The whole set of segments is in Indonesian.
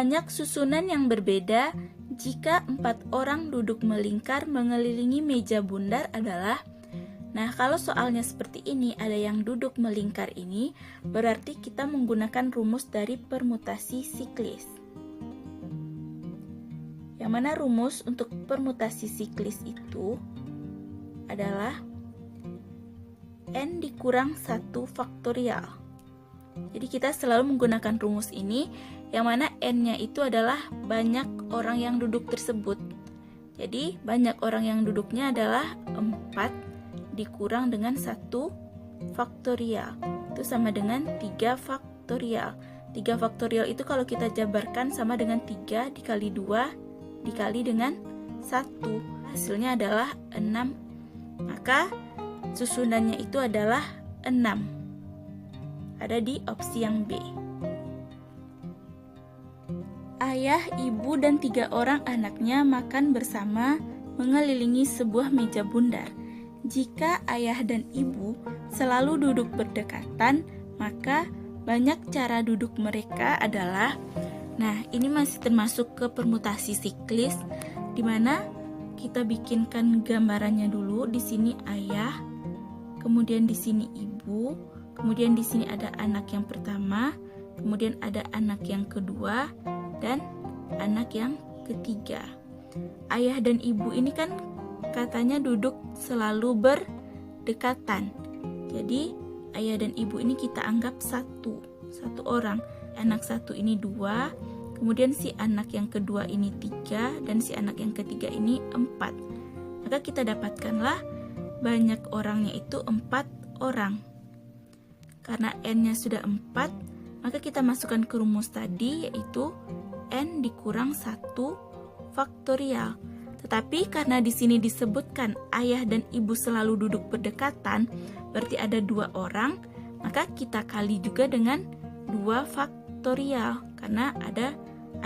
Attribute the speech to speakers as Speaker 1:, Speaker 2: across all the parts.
Speaker 1: banyak susunan yang berbeda jika 4 orang duduk melingkar mengelilingi meja bundar adalah. Nah, kalau soalnya seperti ini, ada yang duduk melingkar ini, berarti kita menggunakan rumus dari permutasi siklis. Yang mana rumus untuk permutasi siklis itu adalah N dikurang 1 faktorial. Jadi kita selalu menggunakan rumus ini, yang mana N-nya itu adalah banyak orang yang duduk tersebut. Jadi banyak orang yang duduknya adalah 4 dikurang dengan 1 faktorial. Itu sama dengan 3 faktorial. 3 faktorial itu kalau kita jabarkan sama dengan 3 dikali 2 dikali dengan 1. Hasilnya adalah 6. Maka susunannya itu adalah 6. Ada di opsi yang B. Ayah, ibu, dan 3 orang anaknya makan bersama mengelilingi sebuah meja bundar. Jika ayah dan ibu selalu duduk berdekatan, maka banyak cara duduk mereka adalah. Nah, ini masih termasuk ke permutasi siklis, di mana kita bikinkan gambarannya dulu. Di sini ayah, kemudian di sini ibu, kemudian di sini ada anak yang pertama, kemudian ada anak yang kedua, dan anak yang ketiga. Ayah dan ibu ini kan katanya duduk selalu berdekatan. Jadi ayah dan ibu ini kita anggap satu orang. Anak satu ini 2, kemudian si anak yang kedua ini 3, dan si anak yang ketiga ini 4. Maka kita dapatkanlah banyak orangnya itu 4 orang. Karena N-nya sudah 4, maka kita masukkan ke rumus tadi, yaitu N dikurang 1 faktorial. Tetapi karena di sini disebutkan ayah dan ibu selalu duduk berdekatan, berarti ada 2 orang, maka kita kali juga dengan 2 faktorial, karena ada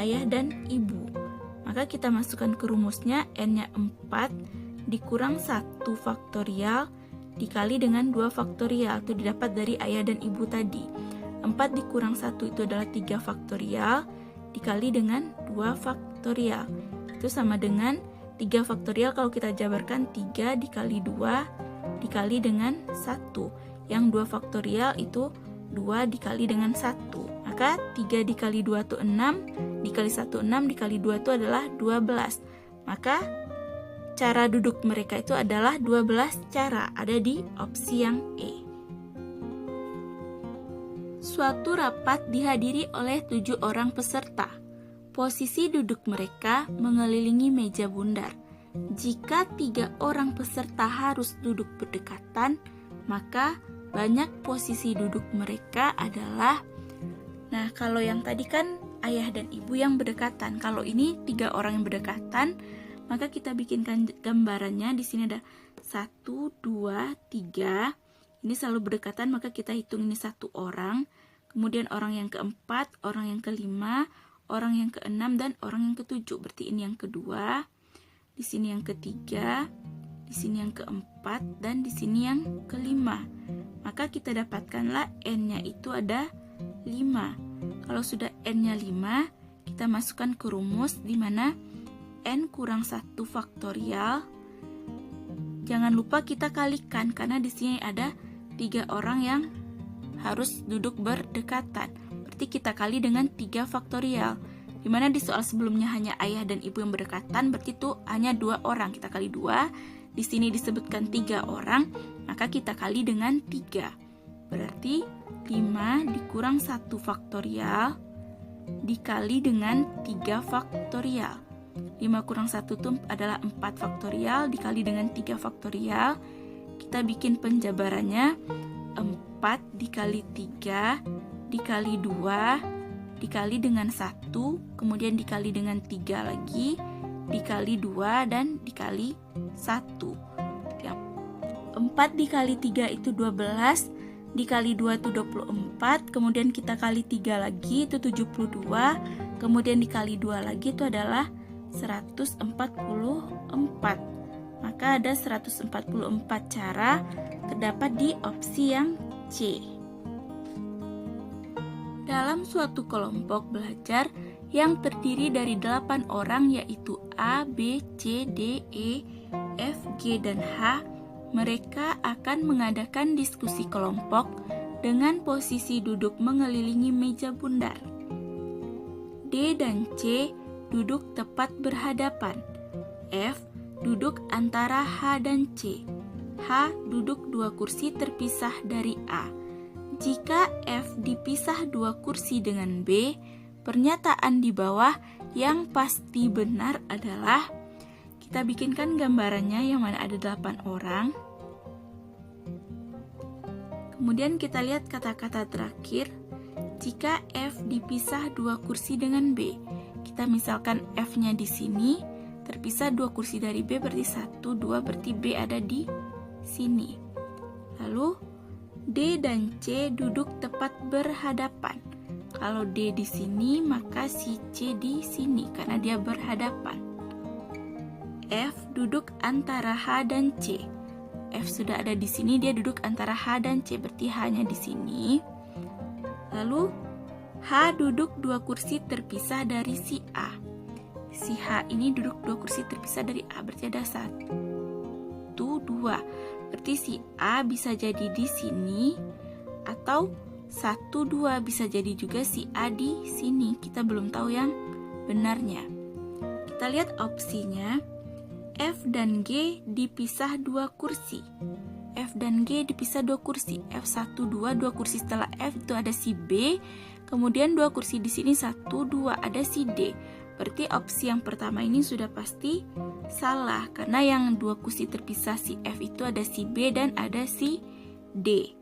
Speaker 1: ayah dan ibu. Maka kita masukkan ke rumusnya, N-nya 4 dikurang 1 faktorial dikali dengan 2 faktorial, itu didapat dari ayah dan ibu tadi. 4 dikurang 1 itu adalah 3 faktorial dikali dengan 2 faktorial. Itu sama dengan 3 faktorial kalau kita jabarkan 3 dikali 2 dikali dengan 1. Yang 2 faktorial itu 2 dikali dengan 1. Maka 3 dikali 2 itu 6, dikali 1 6, dikali 2 itu adalah 12. Maka cara duduk mereka itu adalah 12 cara, ada di opsi yang E. Suatu rapat dihadiri oleh 7 orang peserta. Posisi duduk mereka mengelilingi meja bundar. Jika 3 orang peserta harus duduk berdekatan, maka banyak posisi duduk mereka adalah. Nah, kalau yang tadi kan ayah dan ibu yang berdekatan. Kalau ini 3 orang yang berdekatan, maka kita bikinkan gambarannya. Di sini ada 1, 2, 3. Ini selalu berdekatan, maka kita hitung ini 1 orang. Kemudian orang yang keempat, orang yang kelima, orang yang keenam, dan orang yang ketujuh. Berarti ini yang kedua, di sini yang ketiga, di sini yang keempat, dan di sini yang kelima. Maka kita dapatkanlah N-nya itu ada 5. Kalau sudah N-nya 5, kita masukkan ke rumus, di mana N kurang 1 faktorial. Jangan lupa kita kalikan, karena di sini ada 3 orang yang harus duduk berdekatan. Berarti kita kali dengan 3 faktorial. Dimana di soal sebelumnya hanya ayah dan ibu yang berdekatan, berarti itu hanya 2 orang. Kita kali 2. Di sini disebutkan 3 orang, maka kita kali dengan 3. Berarti 5 dikurang 1 faktorial dikali dengan 3 faktorial. 5 kurang 1 itu adalah 4 faktorial dikali dengan 3 faktorial. Kita bikin penjabarannya, 4 dikali 3 dikali 2 dikali dengan 1, kemudian dikali dengan 3 lagi, dikali 2, dan dikali 1. 4 dikali 3 itu 12, dikali 2 itu 24, kemudian kita kali 3 lagi itu 72, kemudian dikali 2 lagi itu adalah 144. Maka ada 144 cara, terdapat di opsi yang C. Dalam suatu kelompok belajar yang terdiri dari 8 orang yaitu A, B, C, D, E, F, G, dan H. Mereka akan mengadakan diskusi kelompok dengan posisi duduk mengelilingi meja bundar. D dan C duduk tepat berhadapan. F duduk antara H dan C. H duduk 2 kursi terpisah dari A. Jika F dipisah 2 kursi dengan B, pernyataan di bawah yang pasti benar adalah, kita bikinkan gambarannya yang mana ada 8 orang. Kemudian kita lihat kata-kata terakhir, jika F dipisah 2 kursi dengan B. Kita misalkan F-nya di sini, terpisah 2 kursi dari B, berarti 1, 2, berarti B ada di sini. Lalu D dan C duduk tepat berhadapan. Kalau D di sini, maka si C di sini karena dia berhadapan. F duduk antara H dan C. F sudah ada di sini, dia duduk antara H dan C, berarti H-nya di sini. Lalu H duduk 2 kursi terpisah dari si A. Si H ini duduk 2 kursi terpisah dari A, berarti ada 1, 2. Berarti si A bisa jadi di sini, atau 1, 2 bisa jadi juga si A di sini. Kita belum tahu yang benarnya. Kita lihat opsinya. F dan G dipisah 2 kursi. F dan G dipisah 2 kursi. F1, 2 kursi setelah F itu ada si B. Kemudian 2 kursi di sini 1, 2 ada si D. Berarti opsi yang pertama ini sudah pasti salah, karena yang 2 kursi terpisah si F itu ada si B dan ada si D.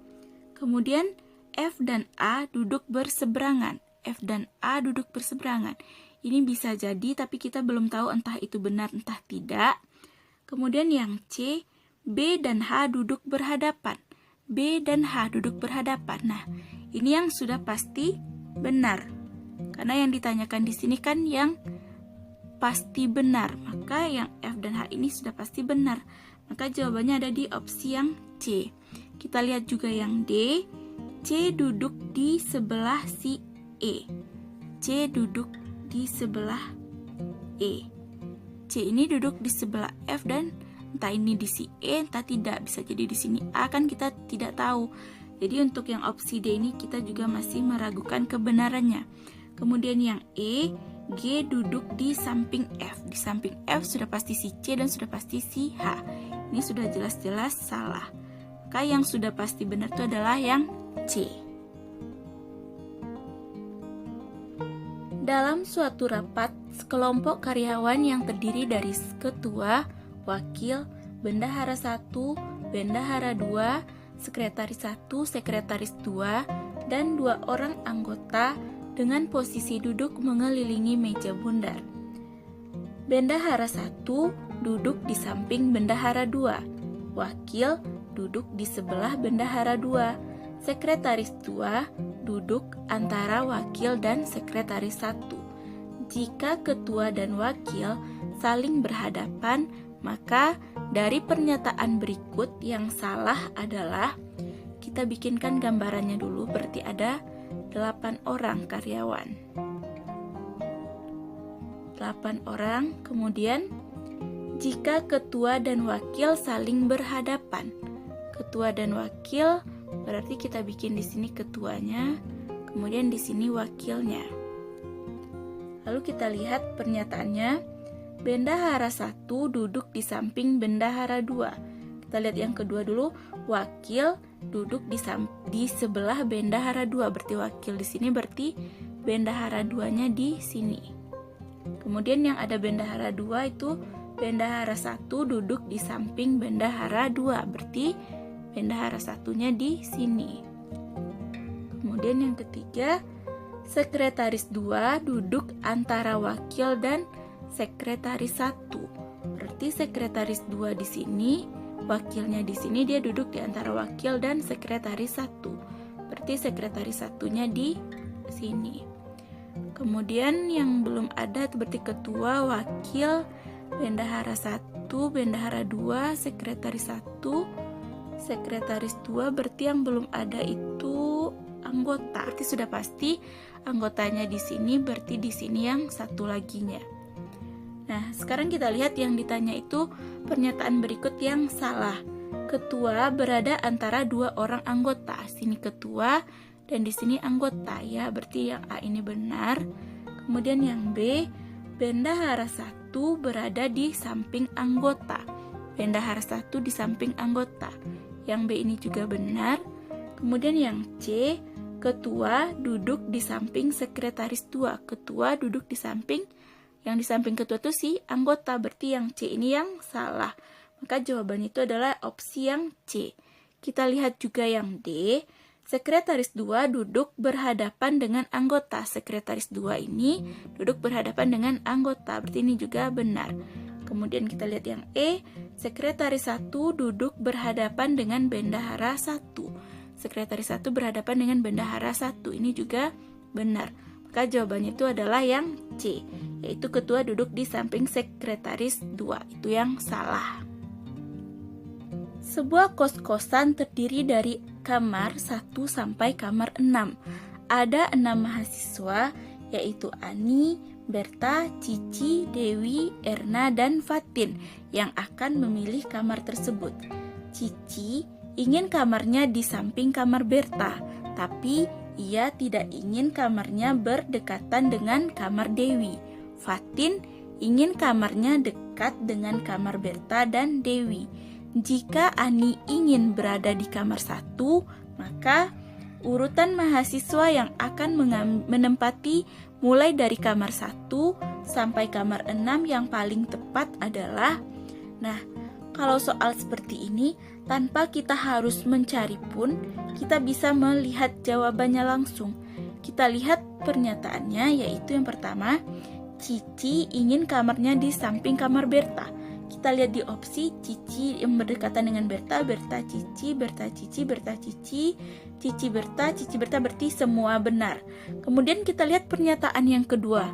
Speaker 1: Kemudian F dan A duduk berseberangan. F dan A duduk berseberangan. Ini bisa jadi, tapi kita belum tahu entah itu benar entah tidak. Kemudian yang C, B dan H duduk berhadapan. B dan H duduk berhadapan. Nah, ini yang sudah pasti benar. Karena yang ditanyakan di sini kan yang pasti benar, maka yang F dan H ini sudah pasti benar. Maka jawabannya ada di opsi yang C. Kita lihat juga yang D. C duduk di sebelah si E. C duduk di sebelah E. C ini duduk di sebelah F dan entah ini di si E, entah tidak, bisa jadi di sini A, kan kita tidak tahu. Jadi untuk yang opsi D ini kita juga masih meragukan kebenarannya. Kemudian yang E, G duduk di samping F. Di samping F sudah pasti si C dan sudah pasti si H. Ini sudah jelas-jelas salah. Maka yang sudah pasti benar itu adalah yang C. Dalam suatu rapat, sekelompok karyawan yang terdiri dari ketua, wakil, bendahara 1, bendahara 2, sekretaris 1, sekretaris 2, dan 2 orang anggota dengan posisi duduk mengelilingi meja bundar. Bendahara 1 duduk di samping bendahara 2, wakil duduk di sebelah bendahara 2, sekretaris 2 duduk antara wakil dan sekretaris 1. Jika ketua dan wakil saling berhadapan, maka dari pernyataan berikut yang salah adalah, kita bikinkan gambarannya dulu, berarti ada 8 orang karyawan. 8 orang, kemudian jika ketua dan wakil saling berhadapan. Ketua dan wakil berarti kita bikin di sini ketuanya, kemudian di sini wakilnya. Lalu kita lihat pernyataannya, bendahara 1 duduk di samping bendahara 2. Kita lihat yang kedua dulu, wakil duduk di sebelah bendahara 2, berarti wakil di sini, berarti bendahara 2-nya di sini. Kemudian yang ada bendahara 2 itu bendahara 1 duduk di samping bendahara 2, berarti bendahara 1-nya di sini. Kemudian yang ketiga, sekretaris 2 duduk antara wakil dan sekretaris 1. Berarti sekretaris 2 di sini, wakilnya di sini, dia duduk di antara wakil dan sekretaris 1. Berarti sekretaris 1-nya di sini. Kemudian yang belum ada itu berarti ketua, wakil, bendahara 1, bendahara 2, sekretaris 1, sekretaris 2. Berarti yang belum ada itu anggota. Berarti sudah pasti anggotanya di sini, berarti di sini yang satu laginya. Nah, sekarang kita lihat yang ditanya itu pernyataan berikut yang salah. Ketua berada antara dua orang anggota. Sini ketua dan di sini anggota ya. Berarti yang A ini benar. Kemudian yang B, bendahara satu berada di samping anggota. Bendahara satu di samping anggota. Yang B ini juga benar. Kemudian yang C, ketua duduk di samping sekretaris 2. Ketua duduk di samping, yang di samping ketua itu si anggota. Berarti yang C ini yang salah. Maka jawabannya itu adalah opsi yang C. Kita lihat juga yang D, sekretaris 2 duduk berhadapan dengan anggota. Sekretaris 2 ini duduk berhadapan dengan anggota. Berarti ini juga benar. Kemudian kita lihat yang E, sekretaris 1 duduk berhadapan dengan bendahara 1. Sekretaris 1 berhadapan dengan bendahara 1. Ini juga benar. Maka jawabannya itu adalah yang C, yaitu ketua duduk di samping sekretaris 2. Itu yang salah. Sebuah kos-kosan terdiri dari kamar 1 sampai kamar 6. Ada 6 mahasiswa, yaitu Ani, Berta, Cici, Dewi, Erna, dan Fatin yang akan memilih kamar tersebut. Cici ingin kamarnya di samping kamar Berta, tapi ia tidak ingin kamarnya berdekatan dengan kamar Dewi. Fatin ingin kamarnya dekat dengan kamar Berta dan Dewi. Jika Ani ingin berada di kamar 1, maka urutan mahasiswa yang akan menempati mulai dari kamar 1 sampai kamar 6 yang paling tepat adalah. Nah, kalau soal seperti ini, tanpa kita harus mencari pun, kita bisa melihat jawabannya langsung. Kita lihat pernyataannya, yaitu yang pertama, Cici ingin kamarnya di samping kamar Berta. Kita lihat di opsi Cici yang berdekatan dengan Berta, Berta Cici, Berta Cici, Berta Cici, Cici Berta, Cici Berta, berarti semua benar. Kemudian kita lihat pernyataan yang kedua,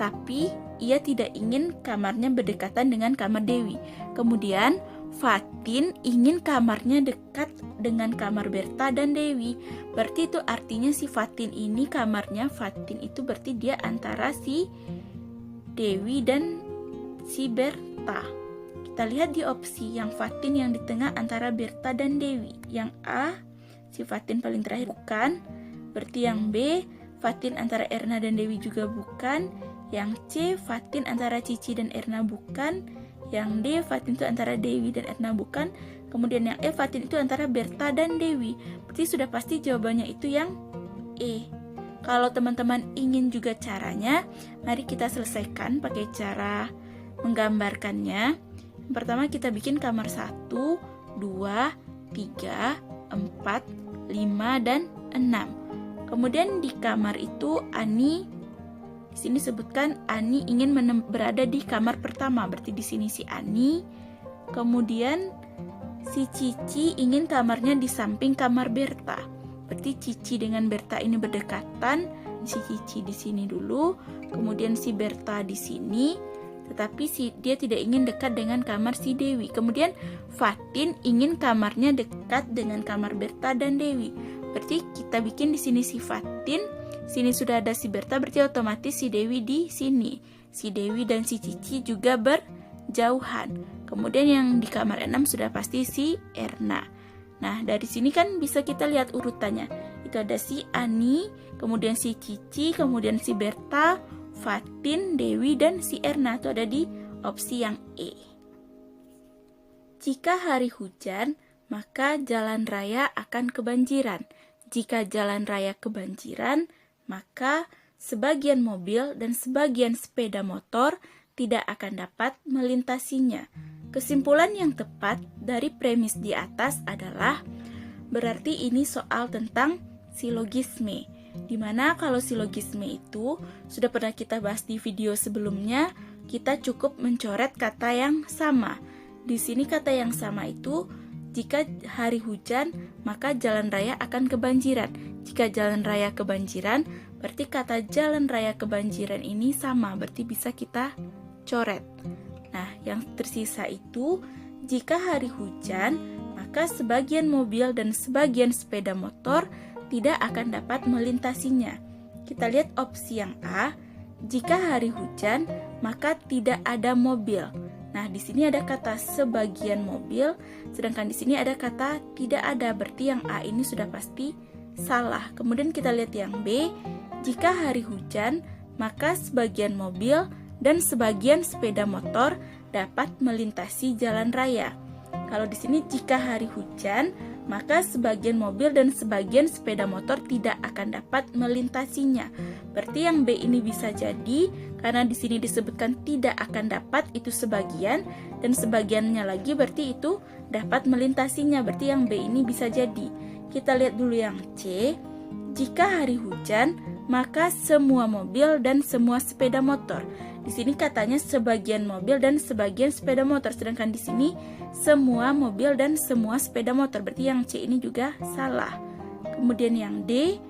Speaker 1: tapi ia tidak ingin kamarnya berdekatan dengan kamar Dewi. Kemudian Fatin ingin kamarnya dekat dengan kamar Berta dan Dewi. Berarti itu artinya si Fatin ini kamarnya, Fatin itu berarti dia antara si Dewi dan si Berta. Kita lihat di opsi yang Fatin yang di tengah antara Berta dan Dewi. Yang A, si Fatin paling terakhir bukan. Berarti yang B, Fatin antara Erna dan Dewi juga bukan. Yang C, Fatin antara Cici dan Erna bukan. Yang D, Fatin itu antara Dewi dan Erna bukan. Kemudian yang E, Fatin itu antara Berta dan Dewi. Berarti sudah pasti jawabannya itu yang E. Kalau teman-teman ingin juga caranya, mari kita selesaikan pakai cara menggambarkannya. Yang pertama kita bikin kamar 1, 2, 3, 4, 5, dan 6. Kemudian di kamar itu Ani, di sini sebutkan Ani ingin berada di kamar pertama, berarti di sini si Ani. Kemudian si Cici ingin kamarnya di samping kamar Berta. Berarti Cici dengan Berta ini berdekatan, si Cici di sini dulu, kemudian si Berta di sini, tetapi dia tidak ingin dekat dengan kamar si Dewi. Kemudian Fatin ingin kamarnya dekat dengan kamar Berta dan Dewi. Berarti kita bikin di sini si Fatin, sini sudah ada si Berta, berarti otomatis si Dewi di sini. Si Dewi dan si Cici juga berjauhan. Kemudian yang di kamar 6 sudah pasti si Erna. Nah, dari sini kan bisa kita lihat urutannya. Itu ada si Ani, kemudian si Cici, kemudian si Berta, Fatin, Dewi, dan si Erna. Itu ada di opsi yang E. Jika hari hujan, maka jalan raya akan kebanjiran. Jika jalan raya kebanjiran, maka sebagian mobil dan sebagian sepeda motor tidak akan dapat melintasinya. Kesimpulan yang tepat dari premis di atas adalah berarti ini soal tentang silogisme. Dimana kalau silogisme itu sudah pernah kita bahas di video sebelumnya, kita cukup mencoret kata yang sama. Di sini kata yang sama itu, jika hari hujan, maka jalan raya akan kebanjiran. Jika jalan raya kebanjiran, berarti kata jalan raya kebanjiran ini sama, berarti bisa kita coret. Nah, yang tersisa itu, jika hari hujan, maka sebagian mobil dan sebagian sepeda motor tidak akan dapat melintasinya. Kita lihat opsi yang A, jika hari hujan, maka tidak ada mobil. Nah, di sini ada kata sebagian mobil, sedangkan di sini ada kata tidak ada, berarti yang A ini sudah pasti salah. Kemudian kita lihat yang B, jika hari hujan, maka sebagian mobil dan sebagian sepeda motor dapat melintasi jalan raya. Kalau di sini jika hari hujan, maka sebagian mobil dan sebagian sepeda motor tidak akan dapat melintasinya. Berarti yang B ini bisa jadi karena di sini disebutkan tidak akan dapat, itu sebagian, dan sebagiannya lagi berarti itu dapat melintasinya. Berarti yang B ini bisa jadi. Kita lihat dulu yang C. Jika hari hujan, maka semua mobil dan semua sepeda motor. Di sini katanya sebagian mobil dan sebagian sepeda motor, sedangkan di sini semua mobil dan semua sepeda motor. Berarti yang C ini juga salah. Kemudian yang D,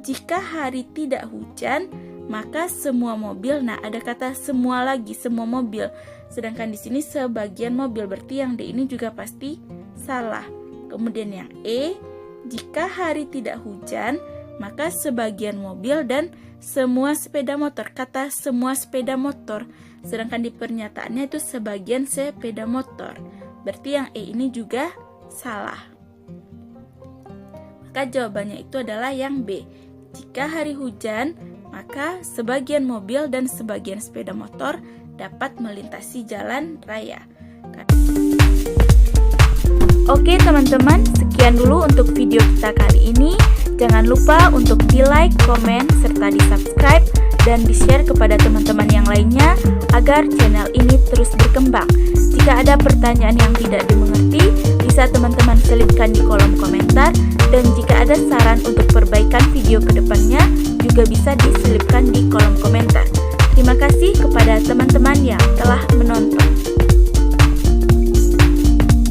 Speaker 1: jika hari tidak hujan, maka semua mobil. Nah, ada kata semua lagi, semua mobil. Sedangkan di sini sebagian mobil. Berarti yang D ini juga pasti salah. Kemudian yang E, jika hari tidak hujan, maka sebagian mobil dan semua sepeda motor. Kata semua sepeda motor, sedangkan di pernyataannya itu sebagian sepeda motor. Berarti yang E ini juga salah. Maka jawabannya itu adalah yang B. Jika hari hujan, maka sebagian mobil dan sebagian sepeda motor dapat melintasi jalan raya. Oke teman-teman, sekian dulu untuk video kita kali ini. Jangan lupa untuk di-like, komen, serta di-subscribe dan di-share kepada teman-teman yang lainnya agar channel ini terus berkembang. Jika ada pertanyaan yang tidak dimengerti, bisa teman-teman selipkan di kolom komentar, dan jika ada saran untuk perbaikan video kedepannya juga bisa diselipkan di kolom komentar. Terima kasih kepada teman-teman yang telah menonton.